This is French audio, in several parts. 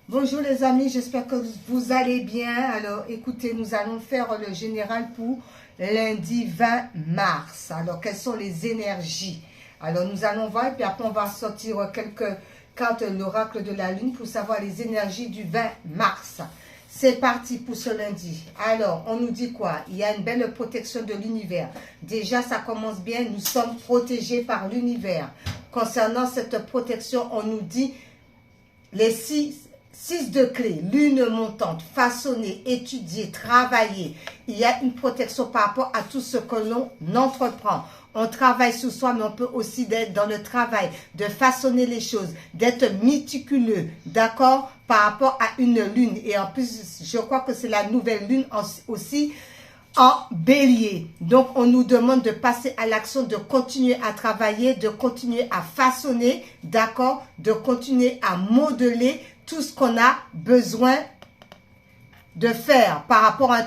Bonjour les amis, j'espère que vous allez bien. Alors écoutez, nous allons faire le général pour lundi 20 mars. Alors quelles sont les énergies? Alors nous allons voir et puis après on va sortir quelques cartes de l'oracle de la lune pour savoir les énergies du 20 mars. C'est parti pour ce lundi. Alors, on nous dit quoi? Il y a une belle protection de l'univers. Déjà, ça commence bien. Nous sommes protégés par l'univers. Concernant cette protection, on nous dit les six de clés, lune montante, façonner, étudier, travailler. Il y a une protection par rapport à tout ce que l'on entreprend. On travaille sur soi, mais on peut aussi être dans le travail, de façonner les choses, d'être méticuleux, d'accord, par rapport à une lune. Et en plus, je crois que c'est la nouvelle lune aussi en bélier. Donc, on nous demande de passer à l'action, de continuer à travailler, de continuer à façonner, d'accord, de continuer à modeler tout ce qu'on a besoin de faire par rapport à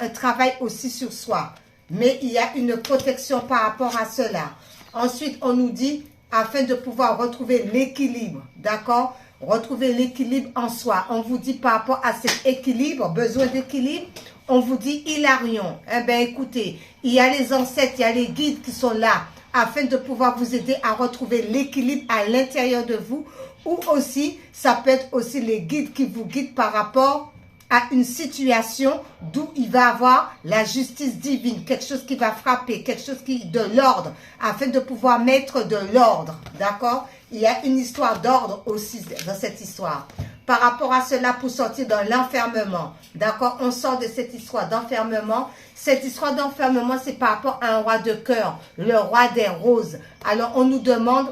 un travail aussi sur soi. Mais il y a une protection par rapport à cela. Ensuite, on nous dit, afin de pouvoir retrouver l'équilibre, d'accord? Retrouver l'équilibre en soi. On vous dit par rapport à cet équilibre, besoin d'équilibre, on vous dit Hilarion. Eh bien, écoutez, il y a les ancêtres, il y a les guides qui sont là, afin de pouvoir vous aider à retrouver l'équilibre à l'intérieur de vous. Ou aussi, ça peut être aussi les guides qui vous guident par rapport à une situation d'où il va avoir la justice divine, quelque chose qui va frapper, quelque chose qui de l'ordre, afin de pouvoir mettre de l'ordre, d'accord? Il y a une histoire d'ordre aussi dans cette histoire. Par rapport à cela, pour sortir dans l'enfermement, d'accord? On sort de cette histoire d'enfermement. Cette histoire d'enfermement, c'est par rapport à un roi de cœur, le roi des roses. Alors, on nous demande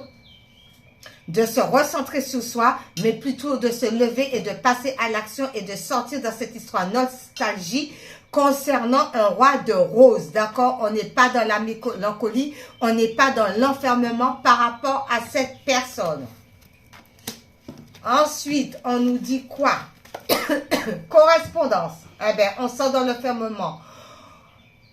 de se recentrer sur soi, mais plutôt de se lever et de passer à l'action et de sortir dans cette histoire nostalgie concernant un roi de rose, d'accord? On n'est pas dans la mélancolie, on n'est pas dans l'enfermement par rapport à cette personne. Ensuite, on nous dit quoi? Correspondance. Eh bien, on sort dans l'enfermement.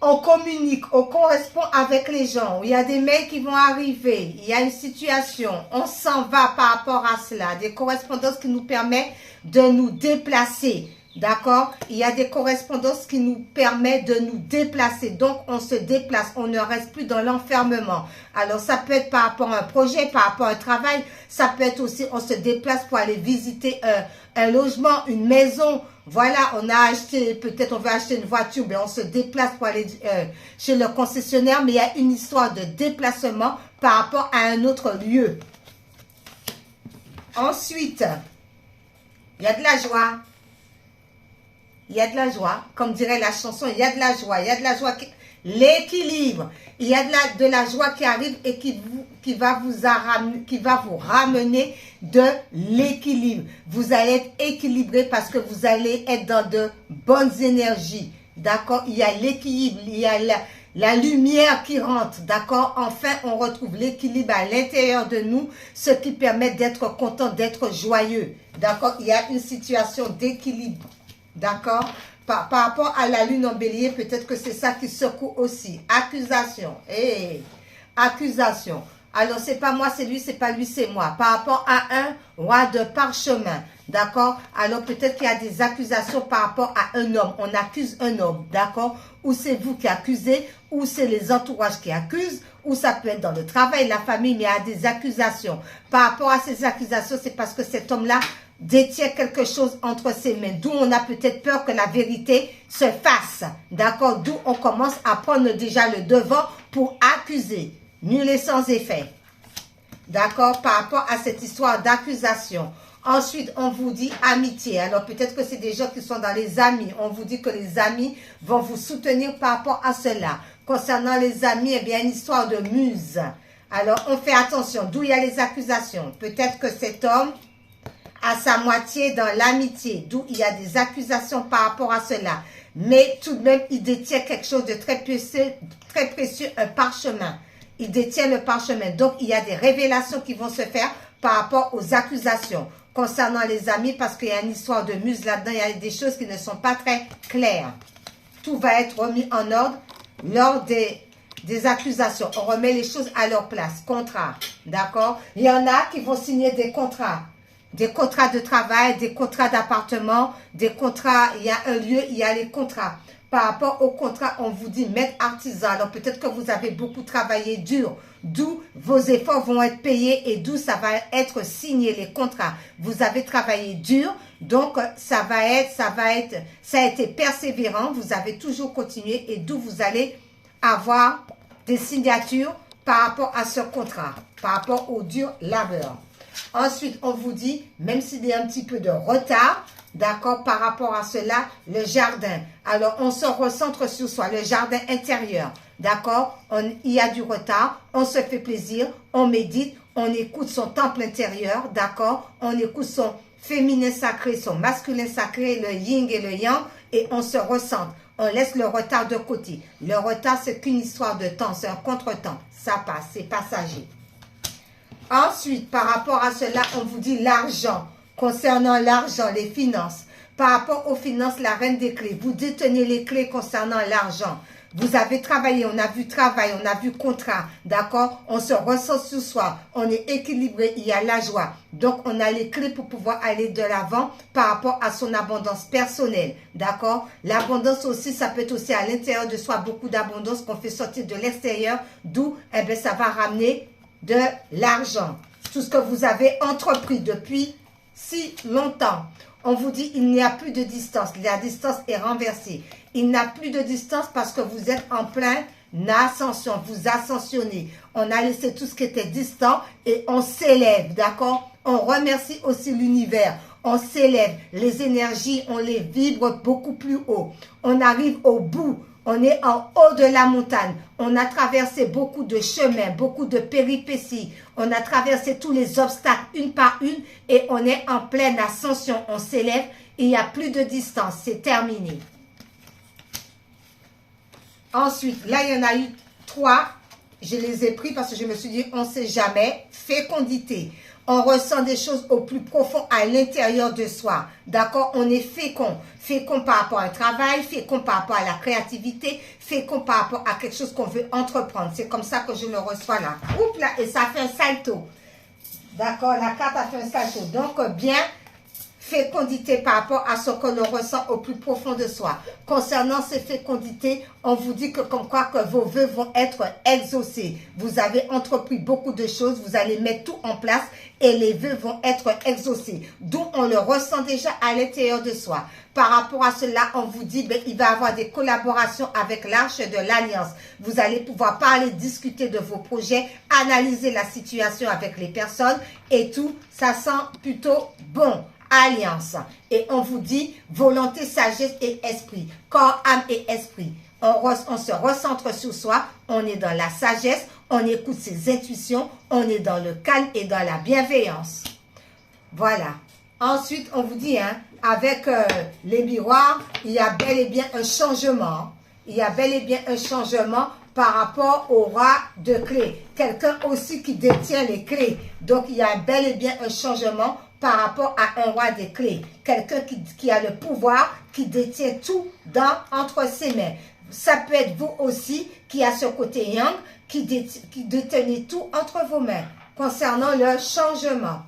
On communique, on correspond avec les gens. Il y a des mails qui vont arriver. Il y a une situation. On s'en va par rapport à cela. Des correspondances qui nous permettent de nous déplacer. D'accord? Il y a des correspondances qui nous permettent de nous déplacer. Donc, on se déplace. On ne reste plus dans l'enfermement. Alors, ça peut être par rapport à un projet, par rapport à un travail. Ça peut être aussi, on se déplace pour aller visiter un logement, une maison. Voilà, on a acheté, peut-être on veut acheter une voiture, mais on se déplace pour aller chez le concessionnaire. Mais il y a une histoire de déplacement par rapport à un autre lieu. Ensuite, il y a de la joie. Il y a de la joie, comme dirait la chanson, il y a de la joie, il y a de la joie, l'équilibre, il y a de la joie qui arrive et qui va vous ramener de l'équilibre. Vous allez être équilibré parce que vous allez être dans de bonnes énergies, d'accord? Il y a l'équilibre, il y a la lumière qui rentre, d'accord? Enfin, on retrouve l'équilibre à l'intérieur de nous, ce qui permet d'être content, d'être joyeux, d'accord? Il y a une situation d'équilibre. D'accord? Par rapport à la lune en bélier, peut-être que c'est ça qui secoue aussi. Accusation. Accusation. Alors, c'est pas moi, c'est lui, c'est pas lui, c'est moi. Par rapport à un roi de parchemin. D'accord? Alors, peut-être qu'il y a des accusations par rapport à un homme. On accuse un homme. D'accord? Ou c'est vous qui accusez, ou c'est les entourages qui accusent, ou ça peut être dans le travail, la famille, mais il y a des accusations. Par rapport à ces accusations, c'est parce que cet homme-là détient quelque chose entre ses mains, d'où on a peut-être peur que la vérité se fasse, d'accord, d'où on commence à prendre déjà le devant pour accuser, nul et sans effet, d'accord, par rapport à cette histoire d'accusation. Ensuite, on vous dit amitié, alors peut-être que c'est des gens qui sont dans les amis, on vous dit que les amis vont vous soutenir par rapport à cela. Concernant les amis, eh bien, une histoire de muse, alors on fait attention, d'où il y a les accusations, peut-être que cet homme à sa moitié dans l'amitié, d'où il y a des accusations par rapport à cela. Mais tout de même, il détient quelque chose de très précieux, un parchemin. Il détient le parchemin. Donc, il y a des révélations qui vont se faire par rapport aux accusations concernant les amis, parce qu'il y a une histoire de muse là-dedans, il y a des choses qui ne sont pas très claires. Tout va être remis en ordre lors des accusations. On remet les choses à leur place. Contrat, d'accord? Il y en a qui vont signer des contrats. des contrats de travail, des contrats d'appartement, des contrats, il y a un lieu, il y a les contrats. Par rapport au contrat, on vous dit maître artisan. Alors peut-être que vous avez beaucoup travaillé dur, d'où vos efforts vont être payés et d'où ça va être signé les contrats. Vous avez travaillé dur, donc ça a été persévérant, vous avez toujours continué et d'où vous allez avoir des signatures par rapport à ce contrat, par rapport au dur labeur. Ensuite, on vous dit, même s'il y a un petit peu de retard, d'accord, par rapport à cela, le jardin. Alors, on se recentre sur soi, le jardin intérieur, d'accord. Il y a du retard, on se fait plaisir, on médite, on écoute son temple intérieur, d'accord. On écoute son féminin sacré, son masculin sacré, le yin et le yang, et on se recentre. On laisse le retard de côté. Le retard, c'est qu'une histoire de temps, c'est un contretemps. Ça passe, c'est passager. Ensuite, par rapport à cela, on vous dit l'argent. Concernant l'argent, les finances. Par rapport aux finances, la reine des clés. Vous détenez les clés concernant l'argent. Vous avez travaillé, on a vu travail, on a vu contrat, d'accord? On se ressent sur soi, on est équilibré, il y a la joie. Donc, on a les clés pour pouvoir aller de l'avant par rapport à son abondance personnelle, d'accord? L'abondance aussi, ça peut être aussi à l'intérieur de soi, beaucoup d'abondance qu'on fait sortir de l'extérieur, d'où, eh bien, ça va ramener de l'argent. Tout ce que vous avez entrepris depuis si longtemps. On vous dit, il n'y a plus de distance. La distance est renversée. Il n'y a plus de distance parce que vous êtes en pleine ascension. Vous ascensionnez. On a laissé tout ce qui était distant et on s'élève, d'accord? On remercie aussi l'univers. On s'élève. Les énergies, on les vibre beaucoup plus haut. On arrive au bout. On est en haut de la montagne. On a traversé beaucoup de chemins, beaucoup de péripéties. On a traversé tous les obstacles une par une et on est en pleine ascension. On s'élève. Il n'y a plus de distance. C'est terminé. Ensuite, là, il y en a eu 3. Je les ai pris parce que je me suis dit, on ne sait jamais. Fécondité. On ressent des choses au plus profond à l'intérieur de soi. D'accord? On est fécond. Fécond par rapport à un travail, fécond par rapport à la créativité, fécond par rapport à quelque chose qu'on veut entreprendre. C'est comme ça que je le reçois là. Oups là, et ça fait un salto. D'accord? La carte a fait un salto. Donc, bien, fécondité par rapport à ce que l'on ressent au plus profond de soi. Concernant ces fécondités, on vous dit que comme quoi que vos vœux vont être exaucés. Vous avez entrepris beaucoup de choses, vous allez mettre tout en place et les vœux vont être exaucés. D'où on le ressent déjà à l'intérieur de soi. Par rapport à cela, on vous dit ben, il va y avoir des collaborations avec l'Arche de l'Alliance. Vous allez pouvoir parler, discuter de vos projets, analyser la situation avec les personnes et tout. Ça sent plutôt bon. Alliance. Et on vous dit volonté, sagesse et esprit. Corps, âme et esprit. On se recentre sur soi. On est dans la sagesse. On écoute ses intuitions. On est dans le calme et dans la bienveillance. Voilà. Ensuite, on vous dit, hein, avec les miroirs, il y a bel et bien un changement. Il y a bel et bien un changement par rapport au roi de clés. Quelqu'un aussi qui détient les clés. Donc, il y a bel et bien un changement par rapport à un roi des clés. Quelqu'un qui a le pouvoir, qui détient tout entre ses mains. Ça peut être vous aussi qui a ce côté yang, qui détenez tout entre vos mains. Concernant le changement.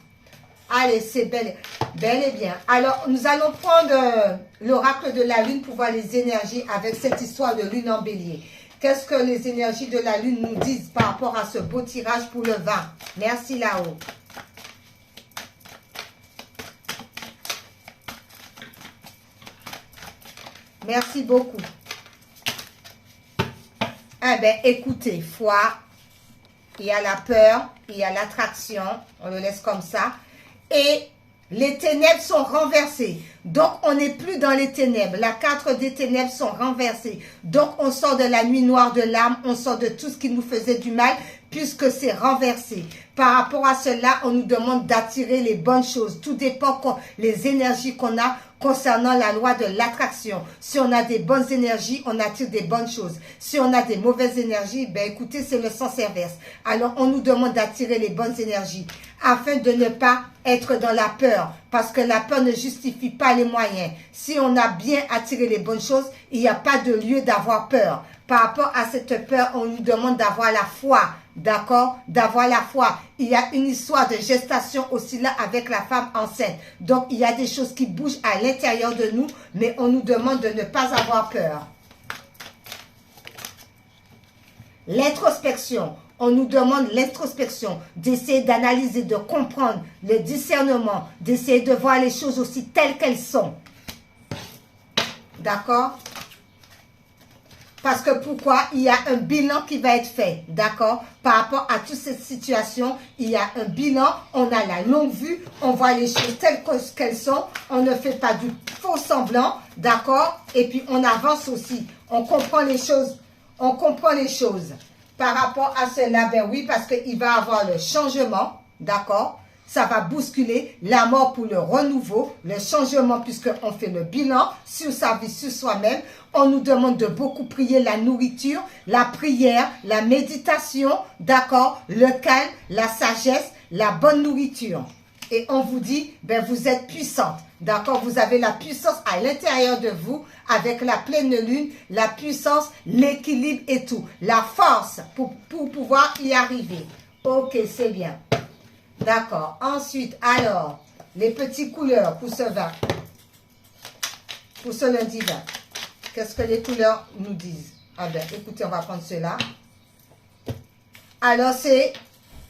Allez, c'est bel et bien. Alors, nous allons prendre l'oracle de la lune pour voir les énergies avec cette histoire de lune en bélier. Qu'est-ce que les énergies de la lune nous disent par rapport à ce beau tirage pour le vin? Merci là-haut. Merci beaucoup. Eh bien, écoutez, foi, il y a la peur, il y a l'attraction, on le laisse comme ça. Et les ténèbres sont renversées. Donc, on n'est plus dans les ténèbres. La 4 des ténèbres sont renversées. Donc, on sort de la nuit noire de l'âme, on sort de tout ce qui nous faisait du mal, puisque c'est renversé. Par rapport à cela, on nous demande d'attirer les bonnes choses. Tout dépend les énergies qu'on a concernant la loi de l'attraction. Si on a des bonnes énergies, on attire des bonnes choses. Si on a des mauvaises énergies, ben écoutez, c'est le sens inverse. Alors, on nous demande d'attirer les bonnes énergies afin de ne pas être dans la peur. Parce que la peur ne justifie pas les moyens. Si on a bien attiré les bonnes choses, il n'y a pas de lieu d'avoir peur. Par rapport à cette peur, on nous demande d'avoir la foi. d'accord, d'avoir la foi. Il y a une histoire de gestation aussi là avec la femme enceinte. Donc, il y a des choses qui bougent à l'intérieur de nous, mais on nous demande de ne pas avoir peur. L'introspection. On nous demande l'introspection, d'essayer d'analyser, de comprendre, le discernement, d'essayer de voir les choses aussi telles qu'elles sont. D'accord? Parce que pourquoi? Il y a un bilan qui va être fait, d'accord? Par rapport à toute cette situation, il y a un bilan, on a la longue vue, on voit les choses telles qu'elles sont, on ne fait pas du faux semblant, d'accord? Et puis on avance aussi, on comprend les choses, Par rapport à cela, ben oui, parce qu'il va y avoir le changement, d'accord? Ça va bousculer la mort pour le renouveau, le changement puisqu'on fait le bilan sur sa vie, sur soi-même. On nous demande de beaucoup prier la nourriture, la prière, la méditation, d'accord? Le calme, la sagesse, la bonne nourriture. Et on vous dit, ben vous êtes puissante, d'accord? Vous avez la puissance à l'intérieur de vous avec la pleine lune, la puissance, l'équilibre et tout. La force pour pouvoir y arriver. Ok, c'est bien. D'accord. Ensuite, alors, les petites couleurs pour ce 20. Pour ce lundi 20. Qu'est-ce que les couleurs nous disent? Ah ben, écoutez, on va prendre cela. Alors, c'est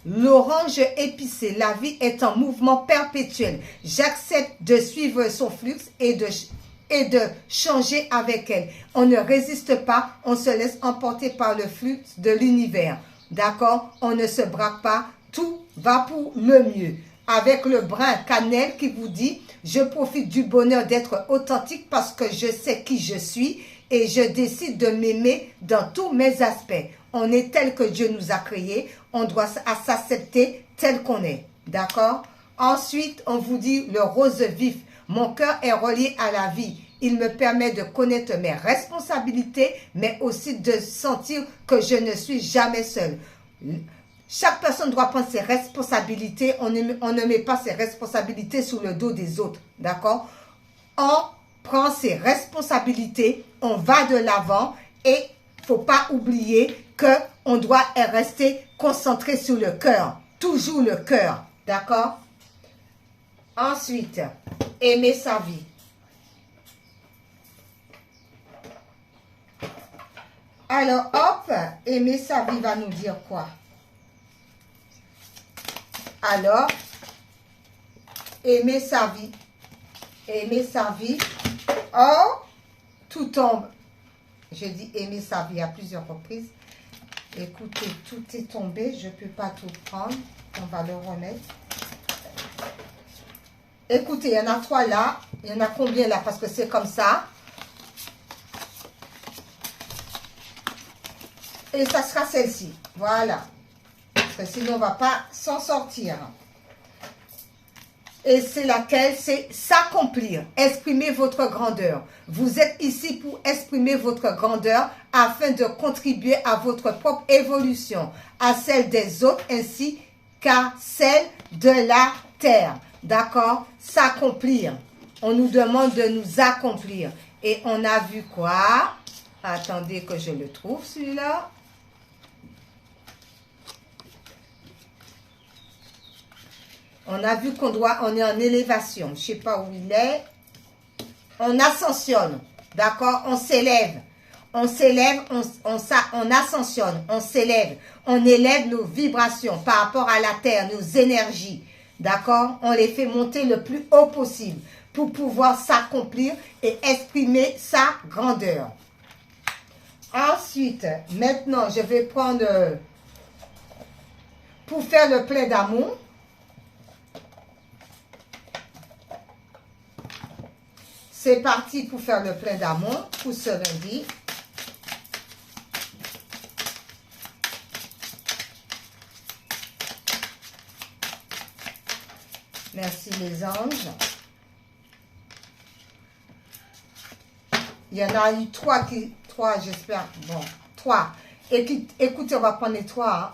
l'orange épicé. La vie est en mouvement perpétuel. J'accepte de suivre son flux et de changer avec elle. On ne résiste pas, on se laisse emporter par le flux de l'univers. D'accord? On ne se braque pas. Tout va pour le mieux. Avec le brin cannelle qui vous dit, je profite du bonheur d'être authentique parce que je sais qui je suis et je décide de m'aimer dans tous mes aspects. On est tel que Dieu nous a créés. On doit s'accepter tel qu'on est. D'accord? Ensuite, on vous dit le rose vif. Mon cœur est relié à la vie. Il me permet de connaître mes responsabilités, mais aussi de sentir que je ne suis jamais seule. Chaque personne doit prendre ses responsabilités. On ne met pas ses responsabilités sur le dos des autres. D'accord? On prend ses responsabilités, on va de l'avant et il ne faut pas oublier qu'on doit rester concentré sur le cœur. Toujours le cœur. D'accord? Ensuite, aimer sa vie. Alors, hop, aimer sa vie va nous dire quoi? Alors, aimer sa vie. Aimer sa vie. Oh, tout tombe. Je dis aimer sa vie à plusieurs reprises. Écoutez, tout est tombé. Je ne peux pas tout prendre. On va le remettre. Écoutez, il y en a 3 là. Il y en a combien là? Parce que c'est comme ça. Et ça sera celle-ci. Voilà. Parce que sinon, on ne va pas s'en sortir. Et c'est laquelle? C'est s'accomplir. Exprimer votre grandeur. Vous êtes ici pour exprimer votre grandeur afin de contribuer à votre propre évolution, à celle des autres ainsi qu'à celle de la terre. D'accord? S'accomplir. On nous demande de nous accomplir. Et on a vu quoi? Attendez que je le trouve celui-là. On a vu qu'on est en élévation. Je ne sais pas où il est. On ascensionne. D'accord? On s'élève. On s'élève, on ascensionne, on s'élève. On élève nos vibrations par rapport à la terre, nos énergies. D'accord? On les fait monter le plus haut possible pour pouvoir s'accomplir et exprimer sa grandeur. Ensuite, maintenant, je vais prendre pour faire le plein d'amour. C'est parti pour faire le plein d'amour pour ce lundi. Merci les anges. Il y en a eu 3 j'espère. Bon, 3. Écoutez, on va prendre les 3. Hein.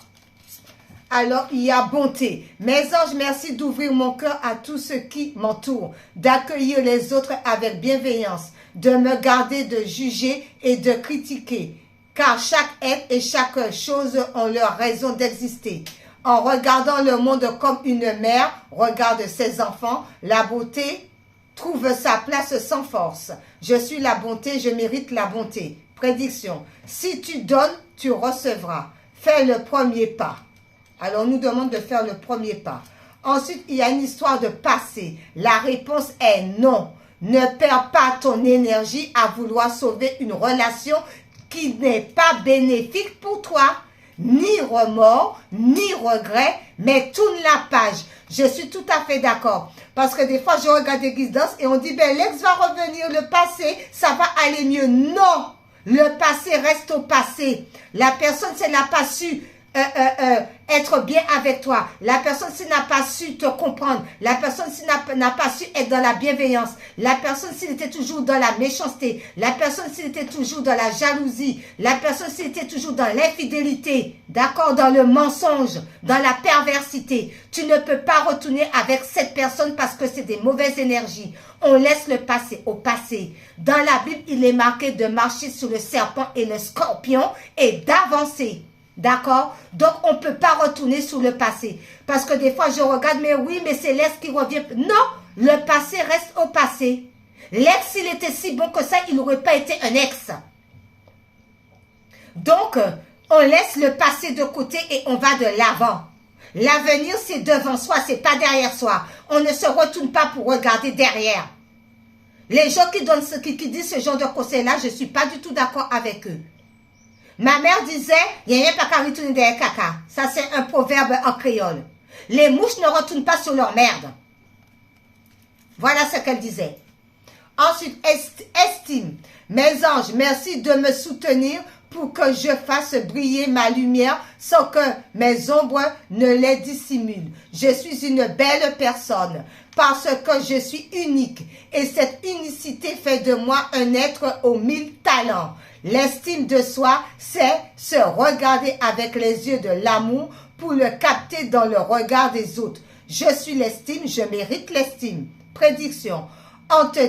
Alors, il y a bonté. Mes anges, merci d'ouvrir mon cœur à tous ceux qui m'entourent, d'accueillir les autres avec bienveillance, de me garder de juger et de critiquer. car chaque être et chaque chose ont leur raison d'exister. En regardant le monde comme une mère regarde ses enfants, la beauté trouve sa place sans force. Je suis la bonté, je mérite la bonté. Prédiction. Si tu donnes, tu recevras. Fais le premier pas. Alors, on nous demande de faire le premier pas. Ensuite, il y a une histoire de passé. La réponse est non. Ne perds pas ton énergie à vouloir sauver une relation qui n'est pas bénéfique pour toi. Ni remords, ni regrets, mais tourne la page. Je suis tout à fait d'accord. Parce que des fois, je regarde des guidances et on dit, ben, l'ex va revenir, le passé, ça va aller mieux. Non! Le passé reste au passé. La personne, si elle n'a pas su être bien avec toi, la personne, s'il n'a pas su te comprendre, la personne, s'il n'a pas su être dans la bienveillance, la personne, s'il était toujours dans la méchanceté, la personne, s'il était toujours dans la jalousie, la personne, s'il était toujours dans l'infidélité, d'accord, dans le mensonge, dans la perversité, tu ne peux pas retourner avec cette personne parce que c'est des mauvaises énergies. On laisse le passé au passé. Dans la Bible, il est marqué de marcher sur le serpent et le scorpion et d'avancer. D'accord? Donc, on ne peut pas retourner sur le passé. Parce que des fois, je regarde, mais oui, mais c'est l'ex qui revient. Non, le passé reste au passé. L'ex, il était si bon que ça, il n'aurait pas été un ex. Donc, on laisse le passé de côté et on va de l'avant. L'avenir, c'est devant soi, c'est pas derrière soi. On ne se retourne pas pour regarder derrière. Les gens qui disent ce genre de conseils-là, je ne suis pas du tout d'accord avec eux. Ma mère disait, il n'y a rien pas qu'à retourner derrière caca. Ça, c'est un proverbe en créole. Les mouches ne retournent pas sur leur merde. Voilà ce qu'elle disait. Ensuite, estime. Mes anges, merci de me soutenir pour que je fasse briller ma lumière sans que mes ombres ne les dissimulent. Je suis une belle personne parce que je suis unique et cette unicité fait de moi un être aux 1000 talents. L'estime de soi, c'est se regarder avec les yeux de l'amour pour le capter dans le regard des autres. Je suis l'estime, je mérite l'estime. Prédiction. En te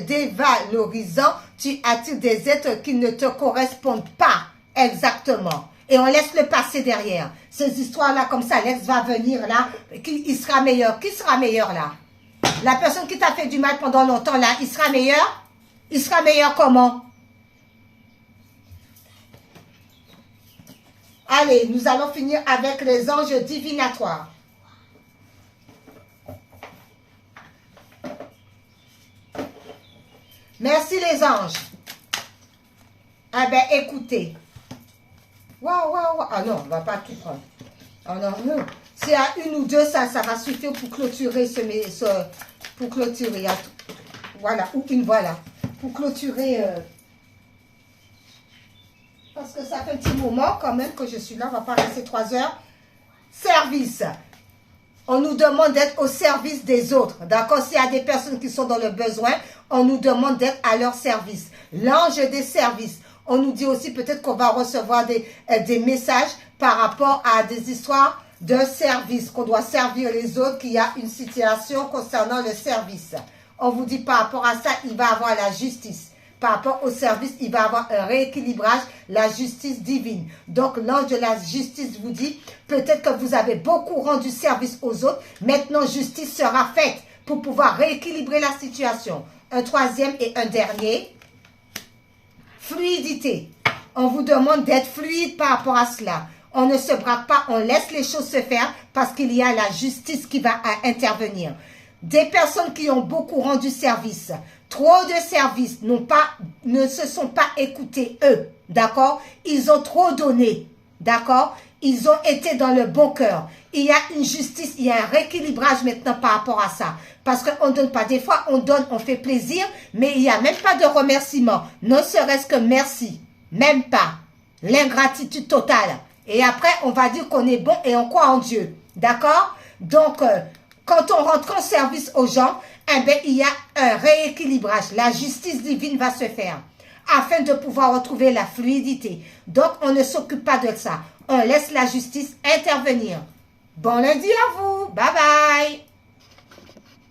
dévalorisant, tu attires des êtres qui ne te correspondent pas exactement. Et on laisse le passé derrière. Ces histoires-là, comme ça, l'ex va venir là, il sera meilleur. Qui sera meilleur là? La personne qui t'a fait du mal pendant longtemps là, il sera meilleur? Il sera meilleur comment? Allez, nous allons finir avec les anges divinatoires. Merci les anges. Ah ben écoutez. Waouh, waouh, waouh. Ah non, on ne va pas tout prendre. Ah non, non. S'il y a une ou deux, ça va suffire pour clôturer pour clôturer. Voilà, ou une, voilà. Pour clôturer. Parce que ça fait un petit moment quand même que je suis là. On ne va pas rester 3 heures. Service. On nous demande d'être au service des autres. D'accord? S'il y a des personnes qui sont dans le besoin, on nous demande d'être à leur service. L'ange des services. On nous dit aussi peut-être qu'on va recevoir des messages par rapport à des histoires de service, qu'on doit servir les autres, qu'il y a une situation concernant le service. On vous dit par rapport à ça, il va y avoir la justice. Par rapport au service, il va y avoir un rééquilibrage, la justice divine. Donc, l'ange de la justice vous dit, peut-être que vous avez beaucoup rendu service aux autres, maintenant justice sera faite pour pouvoir rééquilibrer la situation. Un troisième et un dernier. Fluidité. On vous demande d'être fluide par rapport à cela. On ne se braque pas, on laisse les choses se faire parce qu'il y a la justice qui va intervenir. Des personnes qui ont beaucoup rendu service, trop de services, ne se sont pas écoutés eux, d'accord? Ils ont trop donné, d'accord? Ils ont été dans le bon cœur. Il y a une justice, il y a un rééquilibrage maintenant par rapport à ça. Parce qu'on ne donne pas. Des fois, on donne, on fait plaisir, mais il n'y a même pas de remerciement. Ne serait-ce que merci. Même pas. L'ingratitude totale. Et après, on va dire qu'on est bon et on croit en Dieu. D'accord? Donc, quand on rentre en service aux gens, eh bien, il y a un rééquilibrage. La justice divine va se faire afin de pouvoir retrouver la fluidité. Donc, on ne s'occupe pas de ça. On laisse la justice intervenir. Bon lundi à vous. Bye bye.